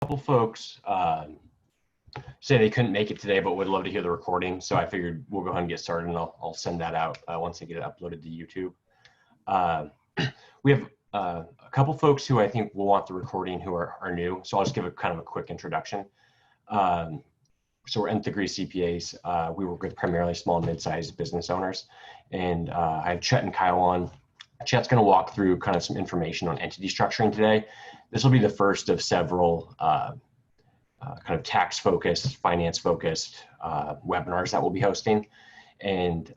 couple folks say they couldn't make it today, but would love to hear the recording. So I figured we'll go ahead and get started, and I'll send that out once I get it uploaded to YouTube. We have a couple folks who I think will want the recording who are new. So I'll just give a kind of a quick introduction. So we're Nth Degree CPAs. We work with primarily small and mid-sized business owners. And I have Chet and Kyle on. Chet's going to walk through kind of some information on entity structuring today. This will be the first of several kind of tax-focused, finance-focused webinars that we'll be hosting. And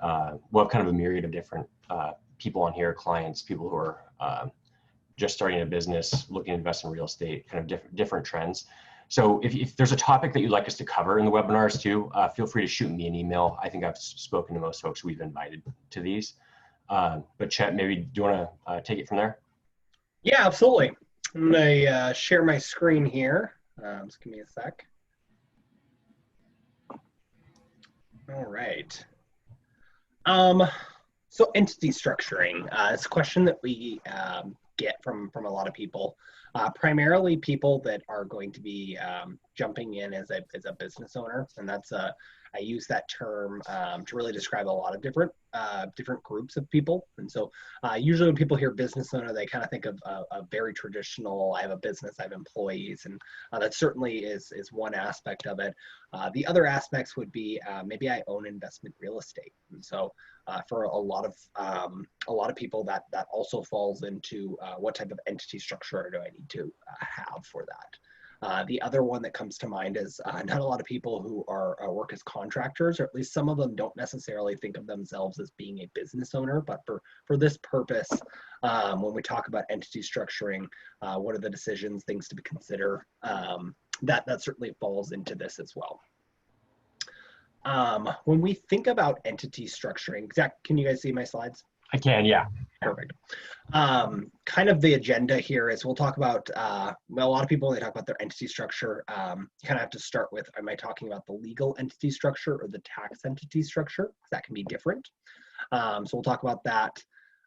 we'll have kind of a myriad of different people on here, clients, people who are just starting a business, looking to invest in real estate, kind of different trends. So if there's a topic that you'd like us to cover in the webinars too, feel free to shoot me an email. I think I've spoken to most folks we've invited to these. But Chet, maybe do you want to take it from there? Yeah, absolutely. I'm going to share my screen here. Just give me a sec. All right. So entity structuring, it's a question that we get from a lot of people, primarily people that are going to be jumping in as a business owner, and that's I use that term to really describe a lot of different groups of people. And so usually when people hear business owner, they kind of think of a very traditional, I have a business, I have employees, and that certainly is one aspect of it. The other aspects would be maybe I own investment real estate. And so for a lot of people that also falls into what type of entity structure do I need to have for that. The other one that comes to mind is not a lot of people who are work as contractors, or at least some of them don't necessarily think of themselves as being a business owner, but for this purpose, when we talk about entity structuring, what are the decisions, things to consider, that certainly falls into this as well. When we think about entity structuring, Zach, can you guys see my slides? I can, yeah. Perfect. Kind of the agenda here is we'll talk about, well, a lot of people, when they talk about their entity structure, you kind of have to start with, am I talking about the legal entity structure or the tax entity structure? That can be different. So we'll talk about that.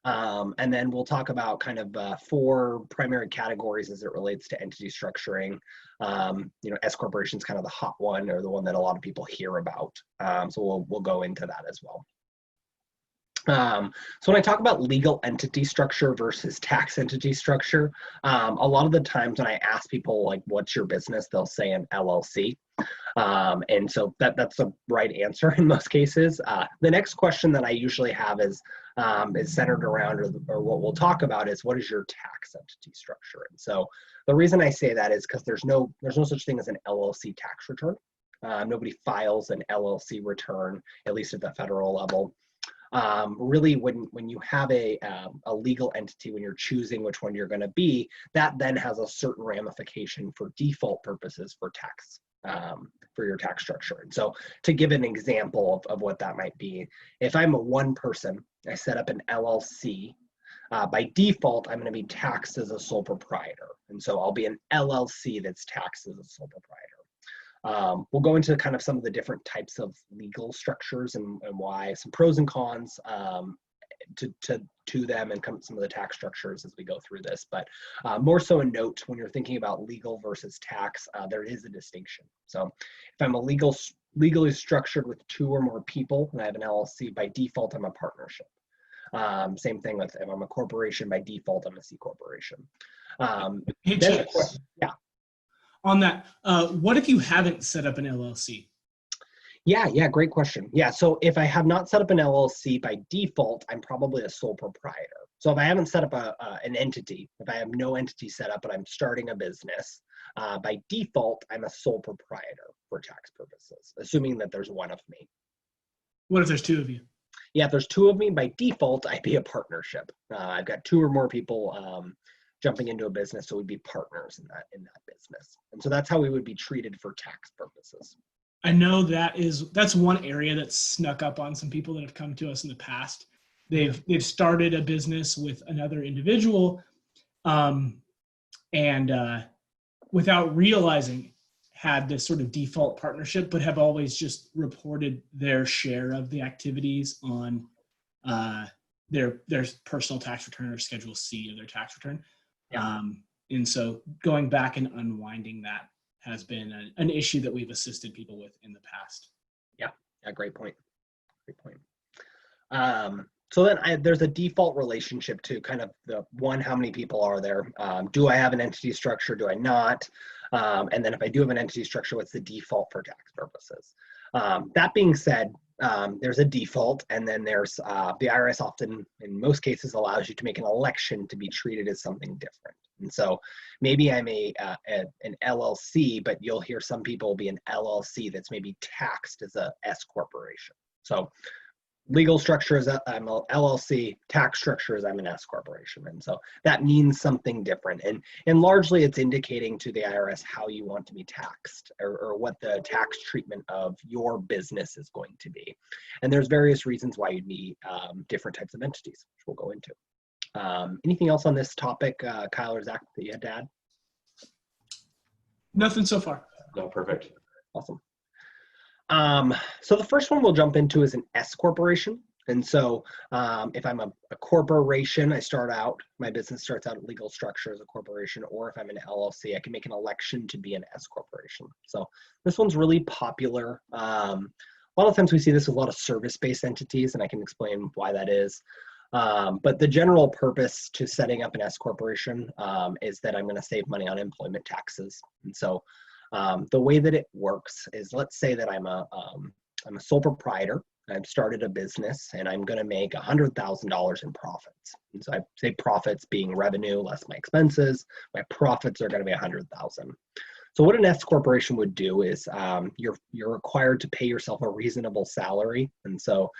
And then we'll talk about kind of 4 primary categories as it relates to entity structuring. You know, S corporation is kind of the hot one, or the one that a lot of people hear about. So we'll go into that as well. So when I talk about legal entity structure versus tax entity structure, a lot of the times when I ask people, like, what's your business, they'll say an LLC. And so that's the right answer in most cases. The next question that I usually have is centered around, or what we'll talk about is, what is your tax entity structure? And so the reason I say that is because there's no such thing as an LLC tax return. Nobody files an LLC return, at least at the federal level. Really, when you have a legal entity, when you're choosing which one you're going to be, that then has a certain ramification for default purposes for tax, for your tax structure. And so to give an example of what that might be, if I'm a one person, I set up an LLC, by default, I'm going to be taxed as a sole proprietor. And so I'll be an LLC that's taxed as a sole proprietor. We'll go into kind of some of the different types of legal structures and why, some pros and cons to them, and some of the tax structures as we go through this. But more so a note, when you're thinking about legal versus tax, there is a distinction. So if I'm legally structured with 2 or more people and I have an LLC, by default, I'm a partnership. Same thing with, if I'm a corporation, by default, I'm a C corporation. Hey, Chase. Yeah. On that, what if you haven't set up an LLC? Yeah, great question. Yeah, so if I have not set up an LLC, by default, I'm probably a sole proprietor. So if I haven't set up an entity, if I have no entity set up but I'm starting a business, by default, I'm a sole proprietor for tax purposes, assuming that there's one of me. What if there's 2 of you? Yeah, if there's 2 of me, by default, I'd be a partnership. I've got 2 or more people jumping into a business, so we'd be partners in that business. And so that's how we would be treated for tax purposes. I know that's one area that's snuck up on some people that have come to us in the past. They've started a business with another individual, and without realizing, had this sort of default partnership, but have always just reported their share of the activities on their personal tax return or Schedule C of their tax return. Yeah. And so going back and unwinding that has been an issue that we've assisted people with in the past. Yeah, great point. Great point. So then there's a default relationship to kind of the one, how many people are there? Do I have an entity structure? Do I not? And then if I do have an entity structure, what's the default for tax purposes? That being said, there's a default, and then there's the IRS often, in most cases, allows you to make an election to be treated as something different. And so maybe I'm an LLC, but you'll hear some people be an LLC that's maybe taxed as a S corporation. So legal structure is I'm a LLC, tax structure is I'm an S corporation. And so that means something different. And largely it's indicating to the IRS how you want to be taxed, or what the tax treatment of your business is going to be. And there's various reasons why you'd need different types of entities, which we'll go into. Anything else on this topic, Kyle or Zach, that you had to add? Nothing so far. No, perfect. Awesome. So the first one we'll jump into is an S corporation. And so if I'm a corporation, my business starts out at legal structure as a corporation, or if I'm an LLC, I can make an election to be an S corporation. So this one's really popular. A lot of times we see this with a lot of service-based entities, and I can explain why that is. But the general purpose to setting up an S corporation is that I'm going to save money on employment taxes. And so the way that it works is, let's say that I'm a sole proprietor. I've started a business and I'm going to make $100,000 in profits. And so I say profits being revenue less my expenses. My profits are going to be $100,000. So what an S corporation would do is you're required to pay yourself a reasonable salary. And so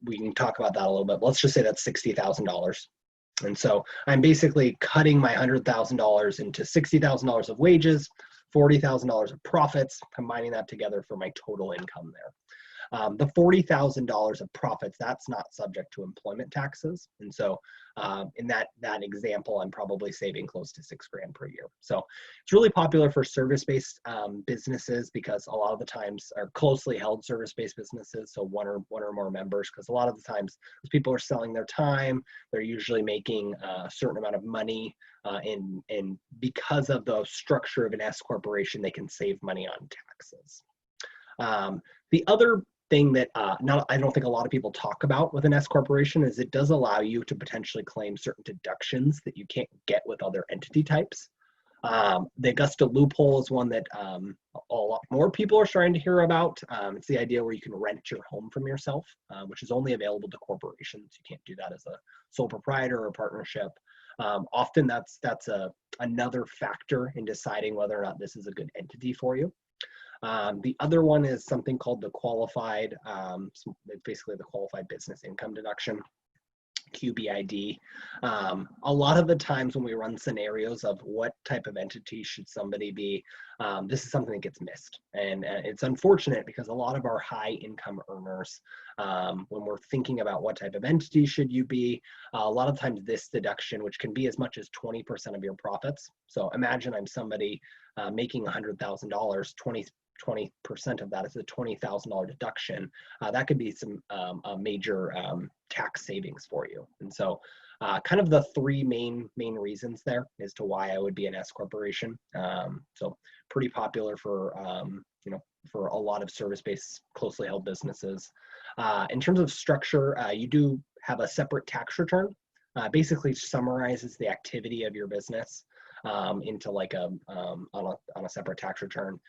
we can talk about that a little bit. Let's just say that's $60,000. And so I'm basically cutting my $100,000 into $60,000 of wages, $40,000 of profits, combining that together for my total income there. The $40,000 of profits, that's not subject to employment taxes. And so in that example, I'm probably saving close to $6,000 per year. So it's really popular for service-based businesses, because a lot of the times are closely held service-based businesses. So one or more members, because a lot of the times those people are selling their time. They're usually making a certain amount of money, and because of the structure of an S corporation, they can save money on taxes. The other thing that I don't think a lot of people talk about with an S corporation is it does allow you to potentially claim certain deductions that you can't get with other entity types. The Augusta loophole is one that a lot more people are starting to hear about. It's the idea where you can rent your home from yourself, which is only available to corporations. You can't do that as a sole proprietor or partnership. Often that's another factor in deciding whether or not this is a good entity for you. The other one is something called the qualified, basically the qualified business income deduction, QBID. A lot of the times when we run scenarios of what type of entity should somebody be, this is something that gets missed. And it's unfortunate, because a lot of our high income earners, when we're thinking about what type of entity should you be, a lot of times this deduction, which can be as much as 20% of your profits. So imagine I'm somebody making $100,000, 20% of that is a $20,000 deduction. That could be some major tax savings for you. And so kind of the three main reasons there as to why I would be an S corporation. So pretty popular for for a lot of service-based closely held businesses. In terms of structure, you do have a separate tax return. Basically summarizes the activity of your business into like on a separate tax return.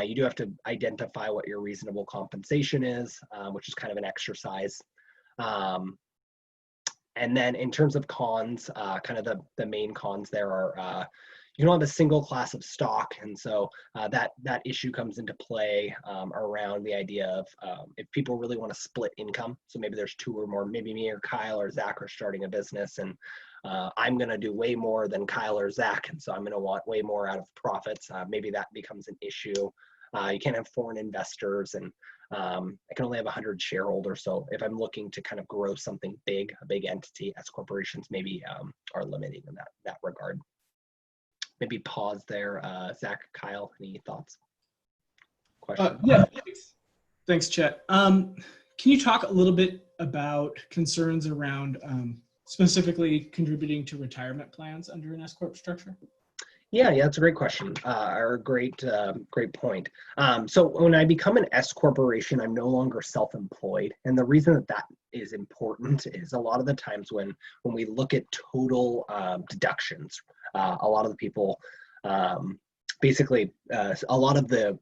You do have to identify what your reasonable compensation is, which is kind of an exercise. And then in terms of cons, kind of the main cons there are you don't have a single class of stock, and so that issue comes into play around the idea of if people really want to split income. So maybe there's two or more, maybe me or Kyle or Zach are starting a business, and I'm going to do way more than Kyle or Zach, and so I'm going to want way more out of profits. Maybe that becomes an issue. You can't have foreign investors, and I can only have 100 shareholders. So if I'm looking to kind of grow something big, a big entity, S corporations maybe are limiting in that regard. Maybe pause there. Zach, Kyle, any thoughts? Questions? Yeah, thanks, Chet. Can you talk a little bit about concerns around specifically contributing to retirement plans under an S corp structure? Yeah, that's a great question, or a great point. So when I become an S corporation, I'm no longer self-employed, and the reason that that is important is a lot of the times when we look at total deductions, a lot of the people, basically, a lot of the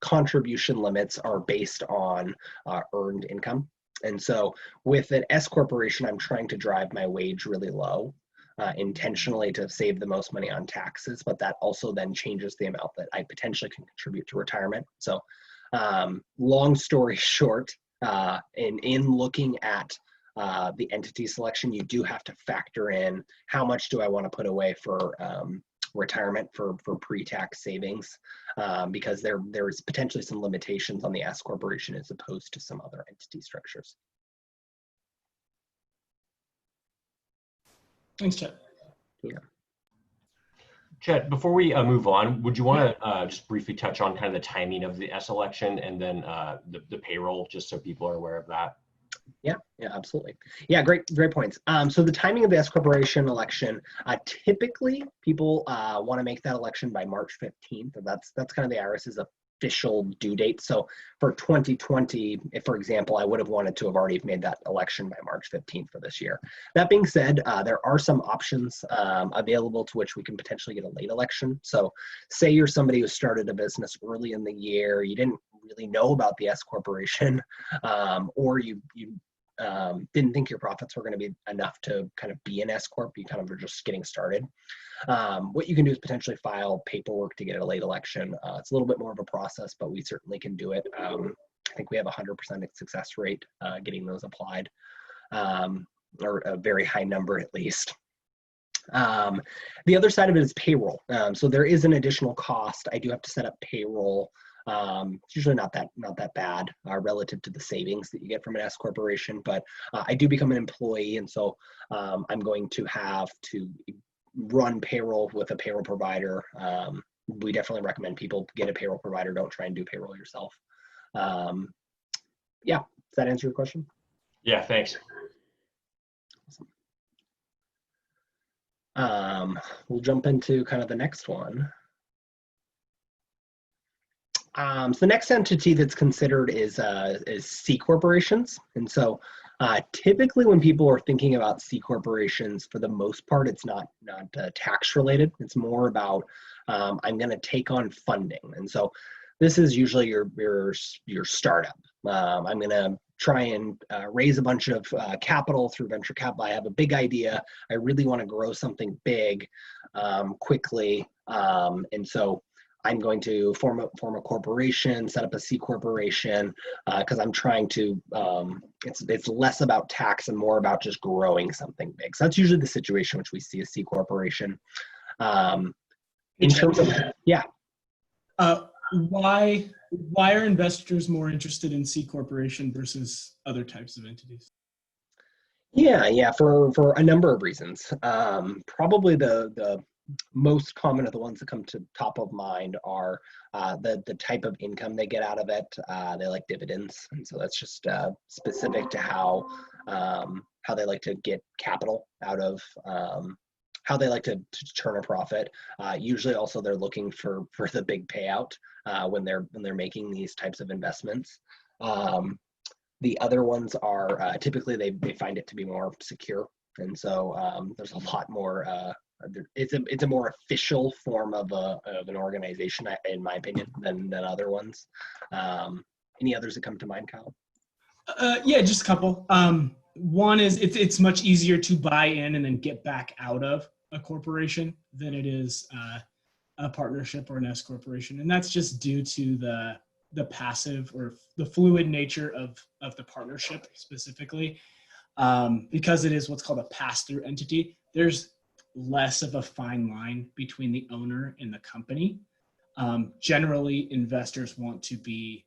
contribution limits are based on earned income, and so with an S corporation, I'm trying to drive my wage really low intentionally to save the most money on taxes, but that also then changes the amount that I potentially can contribute to retirement. So long story short, in looking at the entity selection, you do have to factor in how much do I want to put away for retirement for pre-tax savings, because there is potentially some limitations on the S corporation as opposed to some other entity structures. Thanks, Chet. Yeah. Chet, before we move on, would you want to just briefly touch on kind of the timing of the S election and then the payroll, just so people are aware of that? Yeah, absolutely. Yeah, great points. So the timing of the S corporation election, typically people want to make that election by March 15th. That's kind of the IRS's official due date. So for 2020, if, for example, I would have wanted to have already made that election by March 15th for this year. That being said, there are some options available to which we can potentially get a late election. So say you're somebody who started a business early in the year, you didn't really know about the S corporation, or you didn't think your profits were going to be enough to kind of be an S corp, you kind of were just getting started. What you can do is potentially file paperwork to get a late election. It's a little bit more of a process, but we certainly can do it. I think we have a 100% success rate getting those applied, or a very high number at least. The other side of it is payroll. So there is an additional cost. I do have to set up payroll. It's usually not that bad relative to the savings that you get from an S corporation, but I do become an employee, and so I'm going to have to run payroll with a payroll provider. We definitely recommend people get a payroll provider. Don't try and do payroll yourself. Yeah, does that answer your question? Yeah, thanks. We'll jump into kind of the next one. So the next entity that's considered is C corporations. And so typically when people are thinking about C corporations, for the most part, it's not tax related. It's more about I'm going to take on funding. And so this is usually your startup. I'm going to try and raise a bunch of capital through venture capital. I have a big idea. I really want to grow something big quickly. And so I'm going to form a corporation, set up a C corporation, because I'm trying to, it's less about tax and more about just growing something big. So that's usually the situation which we see a C corporation. In terms of, yeah. Why are investors more interested in C corporation versus other types of entities? Yeah, for a number of reasons. Probably the most common of the ones that come to top of mind are the type of income they get out of it. They like dividends, and so that's just specific to how they like to get capital out of, how they like to turn a profit. Usually, also they're looking for the big payout when they're making these types of investments. The other ones are typically they find it to be more secure, and so there's a lot more. It's a more official form of an organization, in my opinion, than other ones. Any others that come to mind, Kyle? Yeah, just a couple. One is it's much easier to buy in and then get back out of a corporation than it is a partnership or an S corporation, and that's just due to the passive or the fluid nature of the partnership specifically, because it is what's called a pass-through entity. There's less of a fine line between the owner and the company. Generally, investors want to be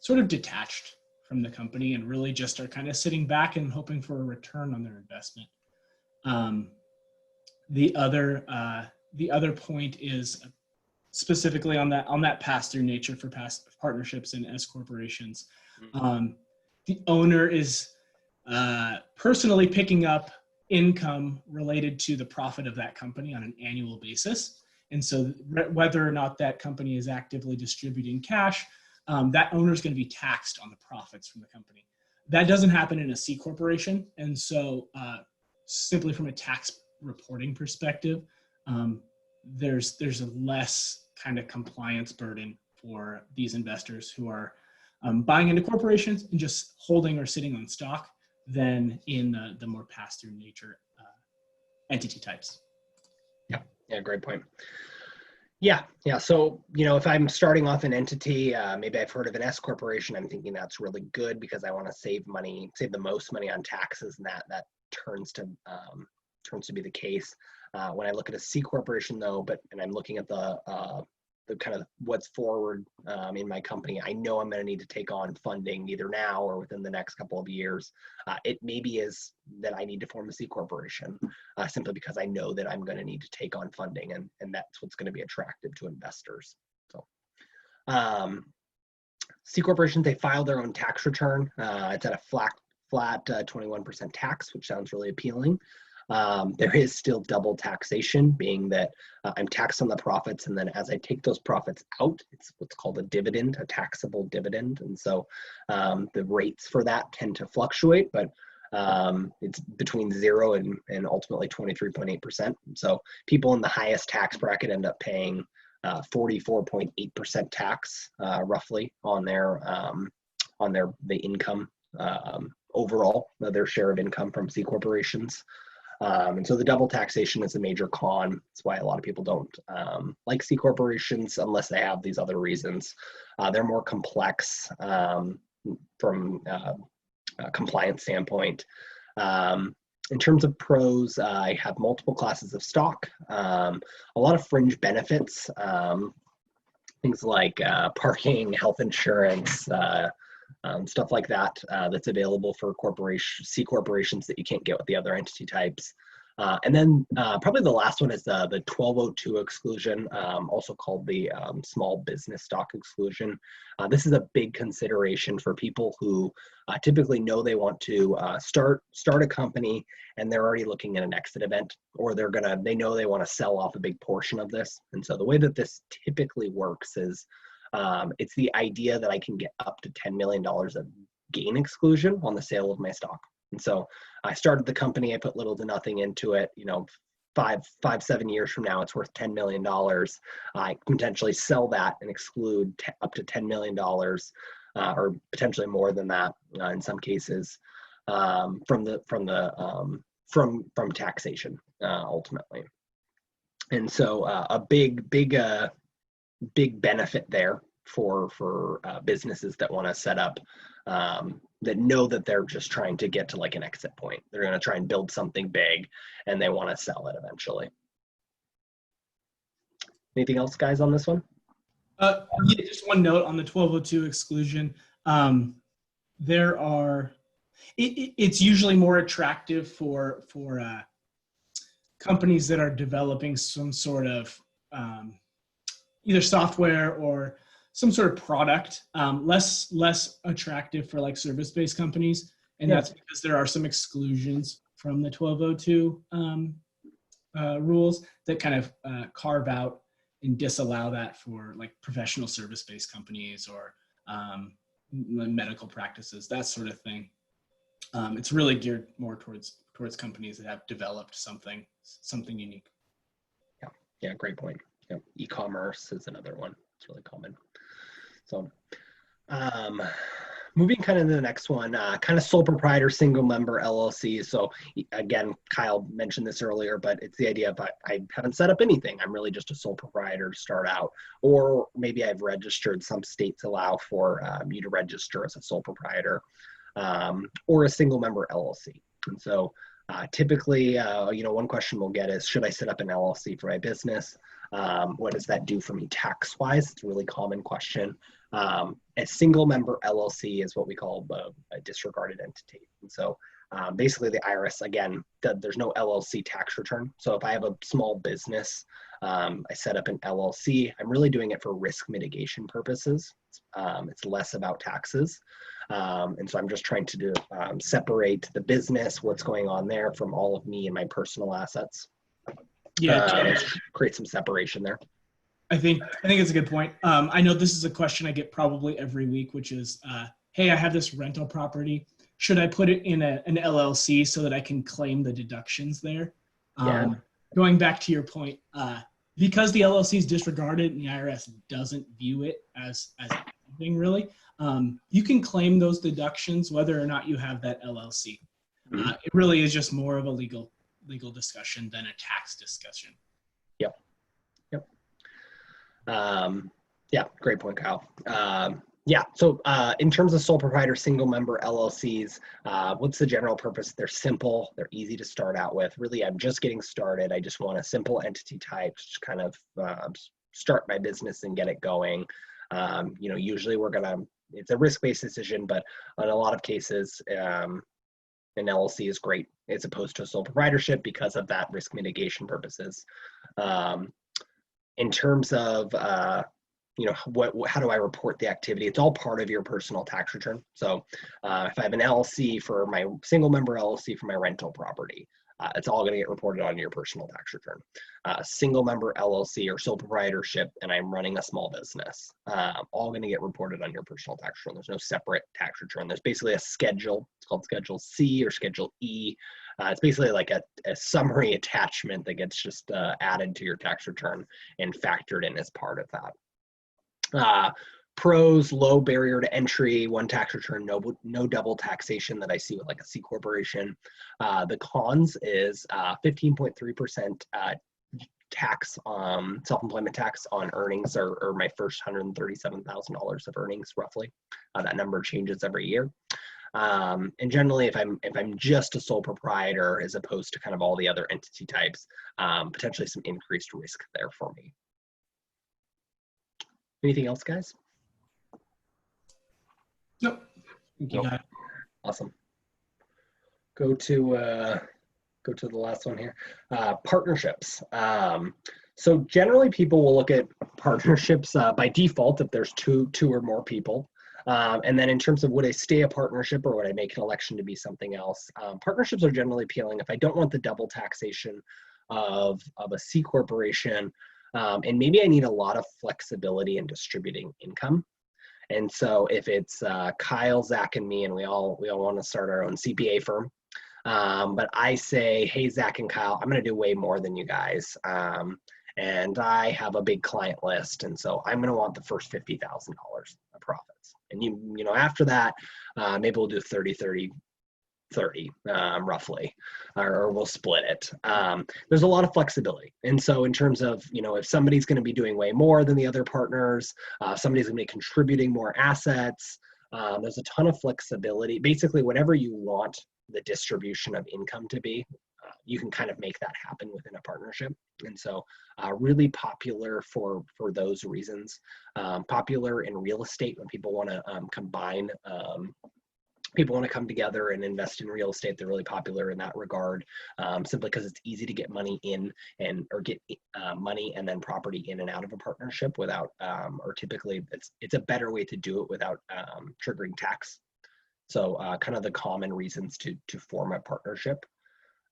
sort of detached from the company and really just are kind of sitting back and hoping for a return on their investment. The other point is specifically on that pass-through nature for past partnerships and S corporations. The owner is personally picking up income related to the profit of that company on an annual basis. And so whether or not that company is actively distributing cash, that owner is going to be taxed on the profits from the company. That doesn't happen in a C corporation. And so simply from a tax reporting perspective, there's a less kind of compliance burden for these investors who are buying into corporations and just holding or sitting on stock than in the more pass-through nature entity types. Yeah, great point. Yeah. So, if I'm starting off an entity, maybe I've heard of an S corporation. I'm thinking that's really good because I want to save the most money on taxes, and that turns to be the case. When I look at a C corporation, though, and I'm looking at the kind of what's forward in my company, I know I'm going to need to take on funding either now or within the next couple of years. It maybe is that I need to form a C corporation simply because I know that I'm going to need to take on funding, and that's what's going to be attractive to investors. So C corporations, they file their own tax return. It's at a flat 21% tax, which sounds really appealing. There is still double taxation, being that I'm taxed on the profits, and then as I take those profits out, it's what's called a dividend, a taxable dividend. And so the rates for that tend to fluctuate, but it's between 0 and ultimately 23.8%. So people in the highest tax bracket end up paying 44.8% tax roughly on the income overall, their share of income from C corporations. And so the double taxation is a major con. That's why a lot of people don't like C corporations unless they have these other reasons. They're more complex from a compliance standpoint. In terms of pros, I have multiple classes of stock, a lot of fringe benefits, things like parking, health insurance, stuff like that that's available for C corporations that you can't get with the other entity types. And then probably the last one is the 1202 exclusion, also called the small business stock exclusion. This is a big consideration for people who typically know they want to start a company and they're already looking at an exit event, or they know they want to sell off a big portion of this. And so the way that this typically works is it's the idea that I can get up to $10 million of gain exclusion on the sale of my stock. And so I started the company, I put little to nothing into it, 7 years from now, it's worth $10 million. I can potentially sell that and exclude up to $10 million or potentially more than that in some cases from taxation ultimately. And so a big benefit there for businesses that want to set up that know that they're just trying to get to like an exit point. They're going to try and build something big and they want to sell it eventually. Anything else, guys, on this one? Yeah, just one note on the 1202 exclusion. It's usually more attractive for companies that are developing some sort of either software or some sort of product, less attractive for like service-based companies. And that's because there are some exclusions from the 1202 rules that kind of carve out and disallow that for like professional service-based companies or medical practices, that sort of thing. It's really geared more towards companies that have developed something unique. Yeah, great point. Yeah, e-commerce is another one. It's really common. So moving kind of to the next one, kind of sole proprietor, single member LLC. So again, Kyle mentioned this earlier, but it's the idea of I haven't set up anything. I'm really just a sole proprietor to start out, or maybe I've registered. Some states allow for you to register as a sole proprietor or a single member LLC. And so typically, one question we'll get is, should I set up an LLC for my business? What does that do for me tax-wise? It's a really common question. A single member LLC is what we call a disregarded entity. And so basically the IRS, again, there's no LLC tax return. So if I have a small business, I set up an LLC, I'm really doing it for risk mitigation purposes. It's less about taxes. And so I'm just trying to separate the business, what's going on there, from all of me and my personal assets. Yeah, Create some separation there. I think it's a good point. I know this is a question I get probably every week, which is, hey, I have this rental property. Should I put it in an LLC so that I can claim the deductions there? Yeah. Going back to your point, because the LLC is disregarded and the IRS doesn't view it as anything really, you can claim those deductions whether or not you have that LLC. It really is just more of a legal discussion than a tax discussion. Yep. Yeah, great point, Kyle. Yeah, so in terms of sole proprietor, single member LLCs, what's the general purpose? They're simple, they're easy to start out with. Really, I'm just getting started. I just want a simple entity type to kind of start my business and get it going. Usually it's a risk-based decision, but in a lot of cases, an LLC is great as opposed to a sole proprietorship because of that risk mitigation purposes. In terms of how do I report the activity? It's all part of your personal tax return. So if I have an LLC for my single member LLC for my rental property, it's all going to get reported on your personal tax return. Single member LLC or sole proprietorship, and I'm running a small business, all going to get reported on your personal tax return. There's no separate tax return. There's basically a schedule. It's called Schedule C or Schedule E. It's basically like a summary attachment that gets just added to your tax return and factored in as part of that. Pros: low barrier to entry, one tax return, no double taxation that I see with like a C corporation. The cons is 15.3% tax, self-employment tax on earnings, or my first $137,000 of earnings roughly. That number changes every year. And generally, if I'm just a sole proprietor as opposed to kind of all the other entity types, potentially some increased risk there for me. Anything else, guys? Nope. Nope. Awesome. Go to the last one here. Partnerships. So generally, people will look at partnerships by default if there's two or more people. And then in terms of would I stay a partnership or would I make an election to be something else? Partnerships are generally appealing if I don't want the double taxation of a C corporation, and maybe I need a lot of flexibility in distributing income. And so if it's Kyle, Zach, and me, and we all want to start our own CPA firm, but I say, hey, Zach and Kyle, I'm going to do way more than you guys. And I have a big client list. And so I'm going to want the first $50,000 of profits. And after that, maybe we'll do 30, roughly, or we'll split it. There's a lot of flexibility. And so in terms of, if somebody's going to be doing way more than the other partners, somebody's going to be contributing more assets, there's a ton of flexibility. Basically, whatever you want the distribution of income to be, you can kind of make that happen within a partnership. And so really popular for those reasons. Popular in real estate when people want to combine, people want to come together and invest in real estate. They're really popular in that regard, simply because it's easy to get money in or get money and then property in and out of a partnership without, or typically it's a better way to do it without triggering tax. So kind of the common reasons to form a partnership.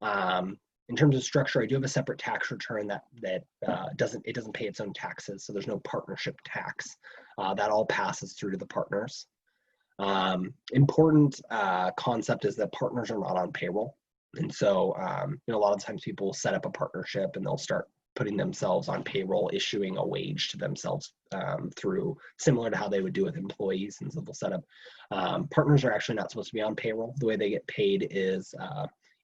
In terms of structure, I do have a separate tax return that doesn't pay its own taxes, so there's no partnership tax. That all passes through to the partners. Important concept is that partners are not on payroll, and so a lot of times people will set up a partnership and they'll start putting themselves on payroll, issuing a wage to themselves through similar to how they would do with employees. And so they'll set up. Partners are actually not supposed to be on payroll. The way they get paid is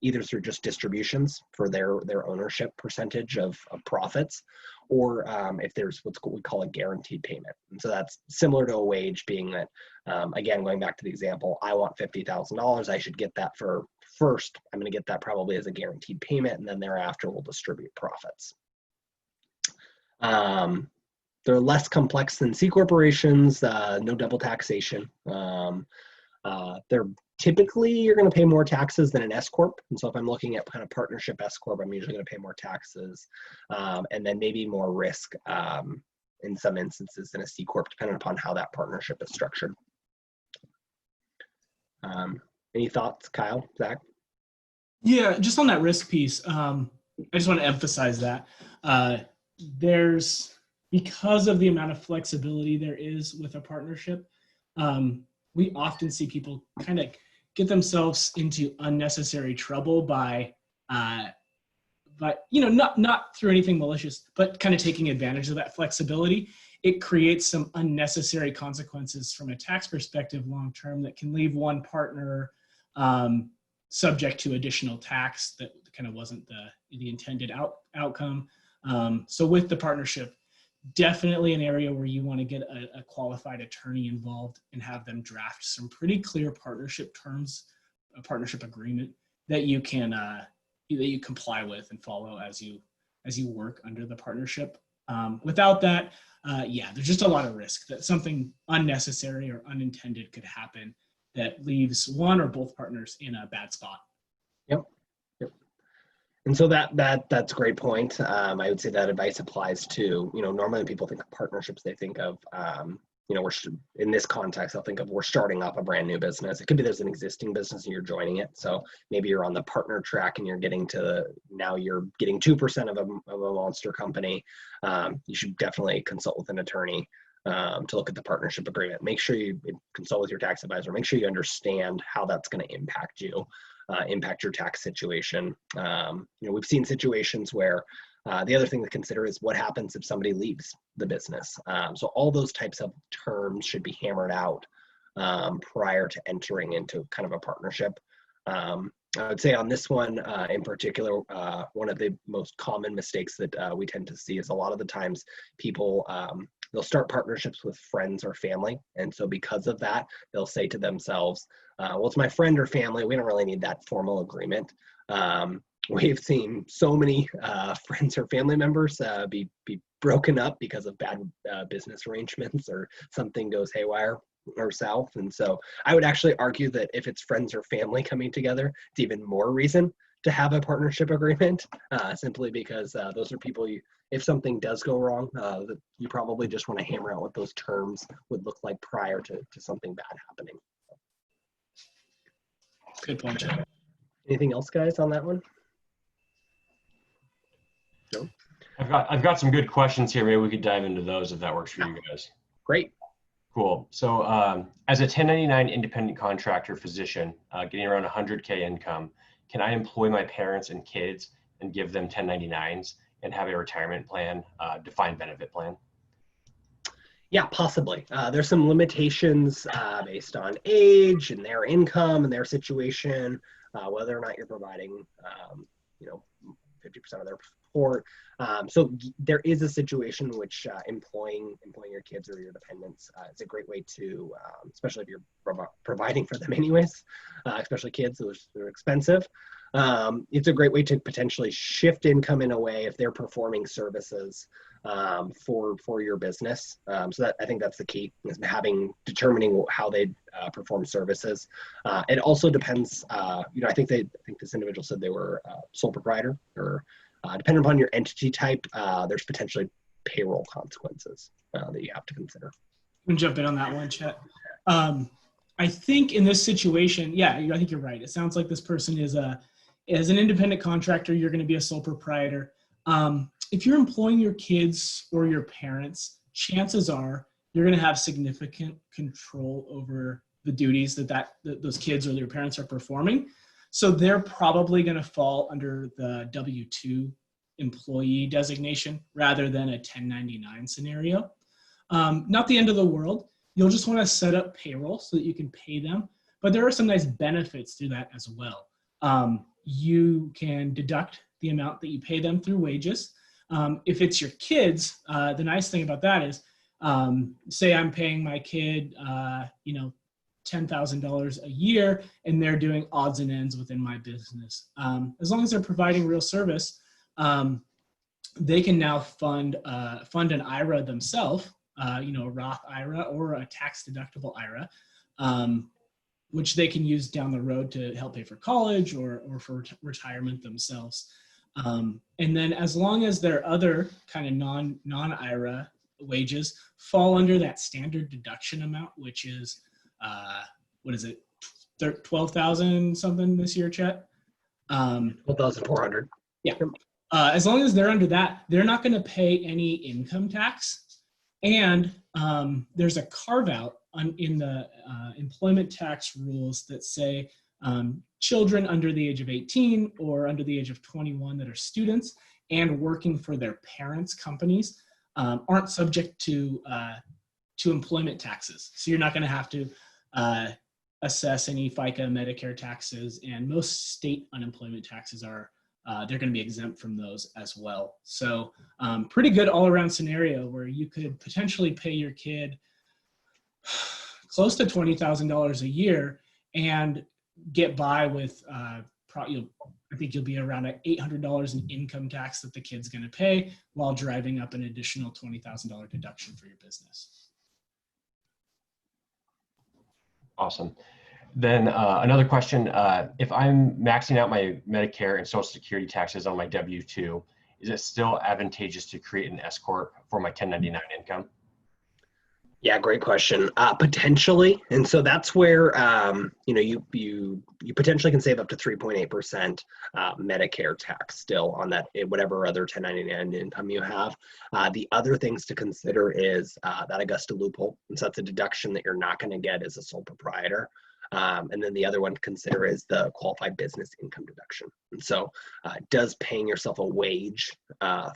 either through just distributions for their ownership percentage of profits, or if there's what we call a guaranteed payment. And so that's similar to a wage, being that, again, going back to the example, I want $50,000. I should get that first. I'm going to get that probably as a guaranteed payment, and then thereafter we'll distribute profits. They're less complex than C corporations, no double taxation. They're typically, you're going to pay more taxes than an S corp. And so if I'm looking at kind of partnership S corp, I'm usually going to pay more taxes, and then maybe more risk in some instances than a C corp, depending upon how that partnership is structured. Any thoughts, Kyle, Zach? Yeah, just on that risk piece. I just want to emphasize that because of the amount of flexibility there is with a partnership, we often see people kind of get themselves into unnecessary trouble by not through anything malicious, but kind of taking advantage of that flexibility. It creates some unnecessary consequences from a tax perspective long term that can leave one partner subject to additional tax that kind of wasn't the intended outcome. So with the partnership, definitely an area where you want to get a qualified attorney involved and have them draft some pretty clear partnership terms, a partnership agreement that you can that you comply with and follow as you work under the partnership. Without that, there's just a lot of risk that something unnecessary or unintended could happen that leaves one or both partners in a bad spot. Yep. And so that's a great point. I would say that advice applies to, normally when people think of partnerships, they think of, in this context, they'll think of we're starting up a brand new business. It could be there's an existing business and you're joining it. So maybe you're on the partner track and you're getting now you're getting 2% of a monster company. You should definitely consult with an attorney to look at the partnership agreement. Make sure you consult with your tax advisor. Make sure you understand how that's going to impact you. Impact your tax situation. We've seen situations where the other thing to consider is what happens if somebody leaves the business. So all those types of terms should be hammered out prior to entering into kind of a partnership. I would say on this one in particular, one of the most common mistakes that we tend to see is a lot of the times people they'll start partnerships with friends or family. And so because of that, they'll say to themselves, well, it's my friend or family. We don't really need that formal agreement. We've seen so many friends or family members be broken up because of bad business arrangements or something goes haywire or south. And so I would actually argue that if it's friends or family coming together, it's even more reason to have a partnership agreement, simply because those are people if something does go wrong, you probably just want to hammer out what those terms would look like prior to something bad happening. Good point, Jeff. Anything else, guys, on that one? No? I've got some good questions here. Maybe we could dive into those if that works for you guys. Great. Cool. So as a 1099 independent contractor physician, getting around 100K income, can I employ my parents and kids and give them 1099s and have a retirement plan, defined benefit plan? Yeah, possibly. There's some limitations based on age and their income and their situation, whether or not you're providing, 50% of their support. So there is a situation in which employing your kids or your dependents is a great way to, especially if you're providing for them anyways, especially kids, they're expensive. It's a great way to potentially shift income in a way if they're performing services for your business. So I think that's the key, is determining how they perform services. It also depends, I think this individual said they were sole proprietor, or depending upon your entity type, there's potentially payroll consequences that you have to consider. I'm gonna jump in on that one, Chet. I think in this situation, I think you're right. It sounds like this person is an independent contractor. You're going to be a sole proprietor. If you're employing your kids or your parents, chances are you're going to have significant control over the duties that those kids or their parents are performing. So they're probably going to fall under the W-2 employee designation rather than a 1099 scenario. Not the end of the world. You'll just want to set up payroll so that you can pay them. But there are some nice benefits to that as well. You can deduct the amount that you pay them through wages. If it's your kids, the nice thing about that is, say I'm paying my kid, $10,000 a year, and they're doing odds and ends within my business. As long as they're providing real service, they can now fund an IRA themselves, a Roth IRA or a tax-deductible IRA, which they can use down the road to help pay for college or for retirement themselves. And then as long as their other kind of non-IRA wages fall under that standard deduction amount, which is, what is it, 12,000 something this year, Chet? 12,400. Yeah. As long as they're under that, they're not going to pay any income tax. And there's a carve out in the employment tax rules that say children under the age of 18 or under the age of 21 that are students and working for their parents' companies aren't subject to employment taxes. So you're not going to have to assess any FICA, Medicare taxes, and most state unemployment taxes are they're going to be exempt from those as well. So pretty good all-around scenario where you could potentially pay your kid close to $20,000 a year and get by with I think you'll be around $800 in income tax that the kid's going to pay while driving up an additional $20,000 deduction for your business. Awesome. Then another question, if I'm maxing out my Medicare and Social Security taxes on my W-2, is it still advantageous to create an S Corp for my 1099 income? Yeah, great question. Potentially, and so that's where you potentially can save up to 3.8% Medicare tax still on that whatever other 1099 income you have. The other things to consider is that Augusta loophole, and so that's a deduction that you're not going to get as a sole proprietor. And then the other one to consider is the qualified business income deduction. And so does paying yourself a wage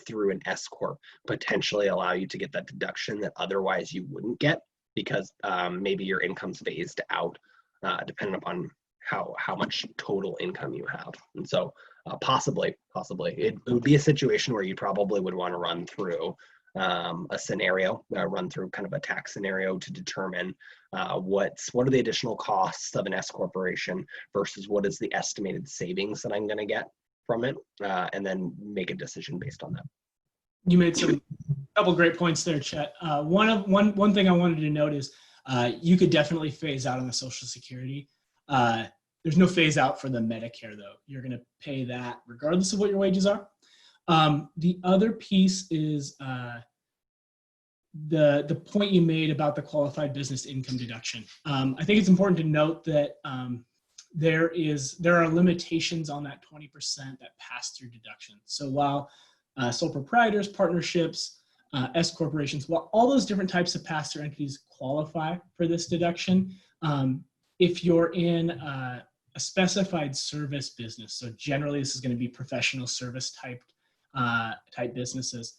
through an S Corp potentially allow you to get that deduction that otherwise you wouldn't get because maybe your income's phased out depending upon how much total income you have. And so possibly it would be a situation where you probably would want to run through a scenario, run through kind of a tax scenario to determine what are the additional costs of an S corporation versus what is the estimated savings that I'm going to get from it, and then make a decision based on that. You made some couple great points there, Chet. One thing I wanted to note is you could definitely phase out on the Social Security. There's no phase out for the Medicare though. You're going to pay that regardless of what your wages are. The other piece is the point you made about the qualified business income deduction. I think it's important to note that there are limitations on that 20% that pass-through deduction. So while sole proprietors, partnerships, S corporations, while all those different types of pass-through entities qualify for this deduction, if you're in a specified service business, so generally this is going to be professional service type businesses,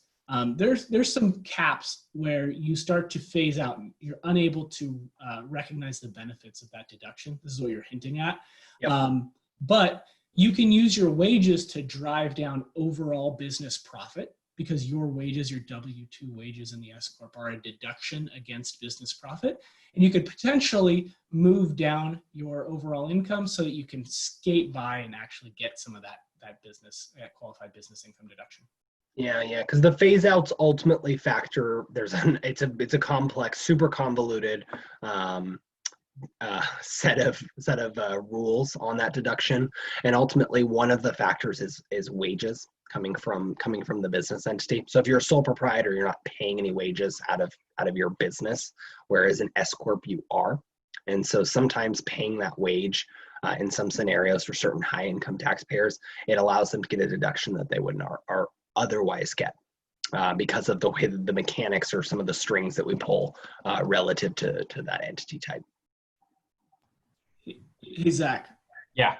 there's some caps where you start to phase out and you're unable to recognize the benefits of that deduction. This is what you're hinting at. Yep. But you can use your wages to drive down overall business profit because your wages, your W-2 wages in the S Corp are a deduction against business profit. And you could potentially move down your overall income so that you can skate by and actually get some of that qualified business income deduction. Yeah, because the phase outs ultimately factor. It's a complex, super convoluted set of rules on that deduction, and ultimately one of the factors is wages coming from the business entity. So if you're a sole proprietor, you're not paying any wages out of your business, whereas an S Corp you are, and so sometimes paying that wage. In some scenarios for certain high income taxpayers, it allows them to get a deduction that they wouldn't are otherwise get because of the way that the mechanics or some of the strings that we pull relative to that entity type. Hey, Zach. Yeah.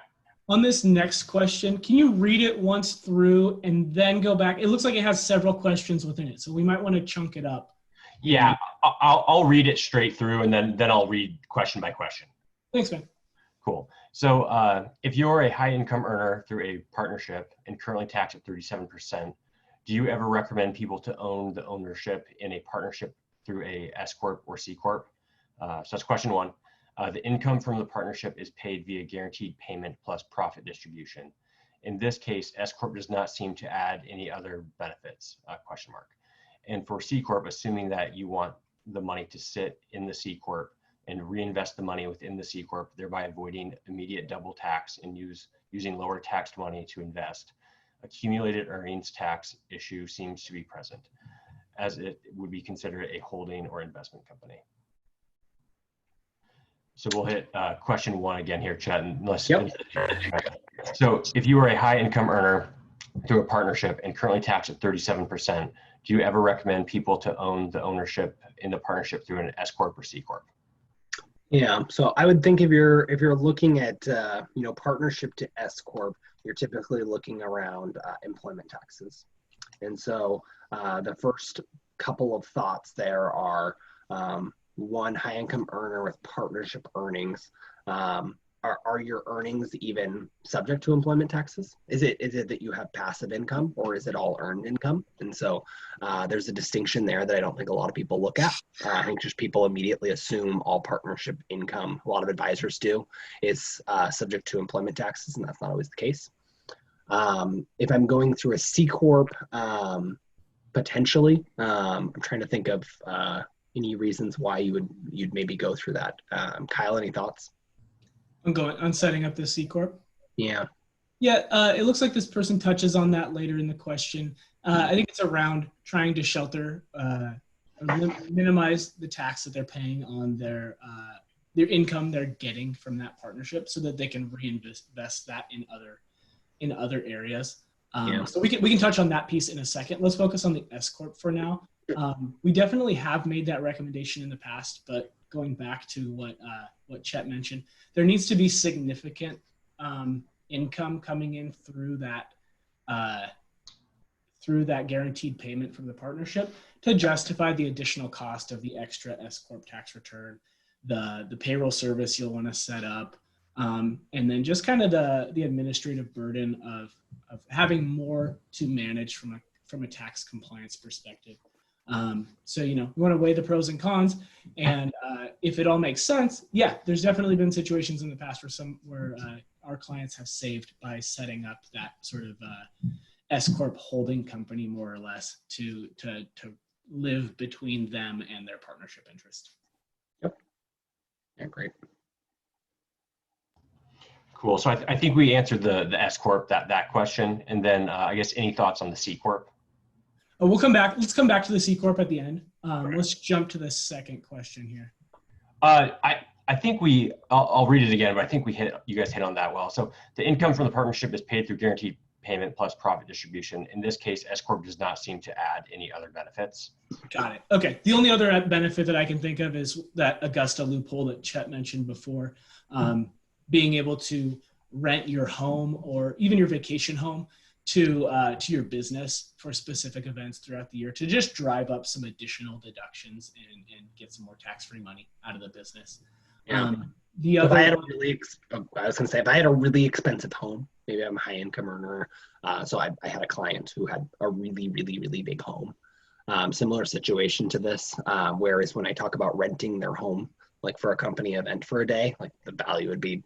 On this next question, can you read it once through and then go back? It looks like it has several questions within it, so we might want to chunk it up. Yeah, I'll read it straight through and then I'll read question by question. Thanks, man. Cool. So if you're a high income earner through a partnership and currently taxed at 37%, do you ever recommend people to own the ownership in a partnership through a S Corp or C Corp? So that's question one. The income from the partnership is paid via guaranteed payment plus profit distribution. In this case, S Corp does not seem to add any other benefits, question mark. And for C Corp, assuming that you want the money to sit in the C Corp and reinvest the money within the C Corp, thereby avoiding immediate double tax and using lower taxed money to invest, accumulated earnings tax issue seems to be present, as it would be considered a holding or investment company. So we'll hit question one again here, Chet. Unless, yep. So if you are a high income earner through a partnership and currently taxed at 37%, do you ever recommend people to own the ownership in the partnership through an S Corp or C Corp? Yeah, so I would think if you're looking at partnership to S Corp, you're typically looking around employment taxes. And so the first couple of thoughts there are one, high income earner with partnership earnings. Are your earnings even subject to employment taxes? Is it that you have passive income, or is it all earned income? And so there's a distinction there that I don't think a lot of people look at. I think just people immediately assume all partnership income, a lot of advisors do, is subject to employment taxes, and that's not always the case. If I'm going through a C Corp, potentially, I'm trying to think of any reasons why you'd maybe go through that. Kyle, any thoughts? On setting up the C Corp? Yeah. Yeah, it looks like this person touches on that later in the question. I think it's around trying to shelter or minimize the tax that they're paying on their income they're getting from that partnership, so that they can reinvest that in other areas. So we can touch on that piece in a second. Let's focus on the S Corp for now. We definitely have made that recommendation in the past, but going back to what Chet mentioned, there needs to be significant income coming in through that guaranteed payment from the partnership to justify the additional cost of the extra S Corp tax return, the payroll service you'll want to set up, and then just kind of the administrative burden of having more to manage from a tax compliance perspective. So, you want to weigh the pros and cons, and if it all makes sense, yeah, there's definitely been situations in the past where our clients have saved by setting up that sort of S Corp holding company, more or less, to live between them and their partnership interest. Yep. Yeah, great. Cool. So I think we answered the S Corp, that question, and then I guess any thoughts on the C Corp? We'll come back. Let's come back to the C Corp at the end. Let's jump to the second question here. I think I'll read it again, but I think you guys hit on that well. So the income from the partnership is paid through guaranteed payment plus profit distribution. In this case, S Corp does not seem to add any other benefits. Got it. Okay. The only other benefit that I can think of is that Augusta loophole that Chet mentioned before, being able to rent your home or even your vacation home to your business for specific events throughout the year to just drive up some additional deductions and get some more tax-free money out of the business. Yeah. If I had a really expensive home, maybe I'm a high income earner. So I had a client who had a really, really, really big home. Similar situation to this, whereas when I talk about renting their home, like for a company event for a day, like the value would be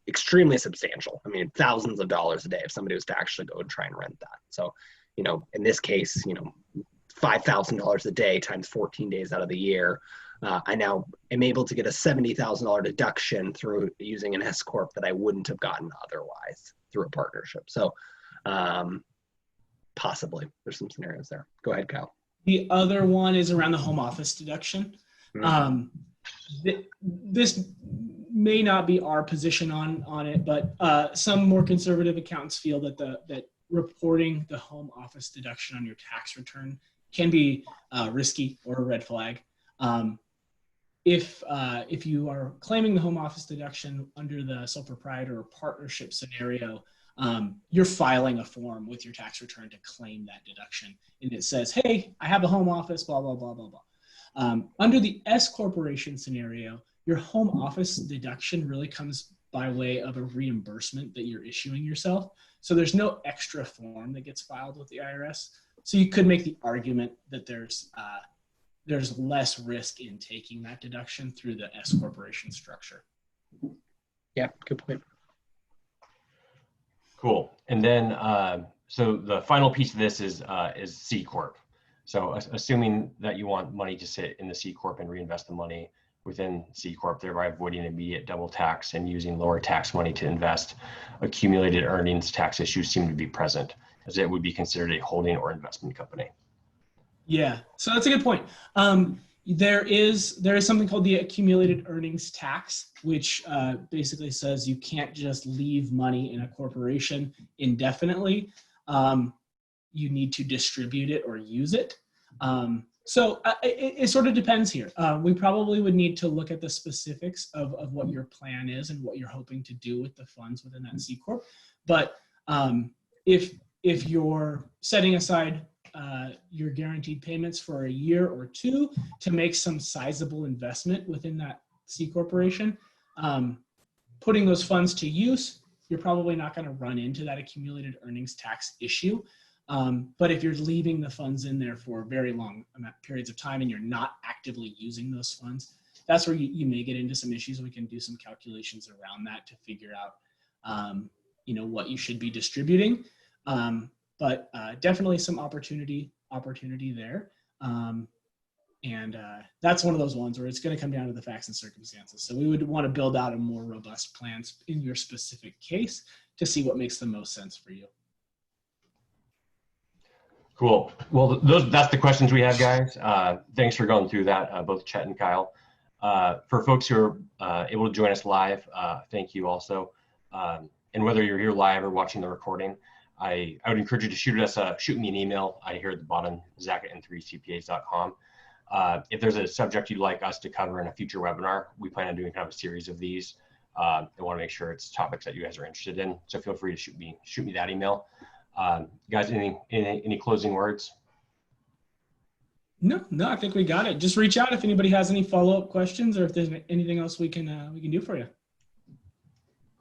extremely substantial. I mean, thousands of dollars a day if somebody was to actually go and try and rent that. So, in this case, $5,000 a day times 14 days out of the year, I now am able to get a $70,000 deduction through using an S Corp that I wouldn't have gotten otherwise through a partnership. So, possibly there's some scenarios there. Go ahead, Kyle. The other one is around the home office deduction. Mm-hmm. This may not be our position on it, but some more conservative accountants feel that reporting the home office deduction on your tax return can be risky or a red flag. If you are claiming the home office deduction under the sole proprietor or partnership scenario, you're filing a form with your tax return to claim that deduction, and it says, "Hey, I have a home office, blah blah blah blah blah." Under the S corporation scenario, your home office deduction really comes by way of a reimbursement that you're issuing yourself. So there's no extra form that gets filed with the IRS. So you could make the argument that there's less risk in taking that deduction through the S corporation structure. Yeah, good point. Cool. And then, so the final piece of this is C Corp. So assuming that you want money to sit in the C Corp and reinvest the money within C Corp, thereby avoiding immediate double tax and using lower tax money to invest, accumulated earnings tax issues seem to be present, as it would be considered a holding or investment company. Yeah, so that's a good point. There is something called the accumulated earnings tax, which basically says you can't just leave money in a corporation indefinitely. you need to distribute it or use it. So it sort of depends here. We probably would need to look at the specifics of what your plan is and what you're hoping to do with the funds within that C Corp. But if you're setting aside your guaranteed payments for a year or two to make some sizable investment within that C Corporation, putting those funds to use, you're probably not going to run into that accumulated earnings tax issue. But if you're leaving the funds in there for very long periods of time and you're not actively using those funds, that's where you may get into some issues. We can do some calculations around that to figure out, what you should be distributing. But definitely some opportunity there. And that's one of those ones where it's going to come down to the facts and circumstances. So we would want to build out a more robust plan in your specific case to see what makes the most sense for you. Cool. Well, that's the questions we have, guys. Thanks for going through that, both Chet and Kyle. For folks who are able to join us live, thank you also. And whether you're here live or watching the recording, I would encourage you to shoot me an email. I hear at the bottom, zach@n3cpas.com. If there's a subject you'd like us to cover in a future webinar, we plan on doing kind of a series of these. I want to make sure it's topics that you guys are interested in. So feel free to shoot me that email. Guys, any closing words? No, I think we got it. Just reach out if anybody has any follow-up questions or if there's anything else we can do for you.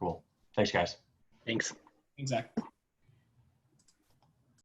Cool. Thanks, guys. Thanks. Exactly.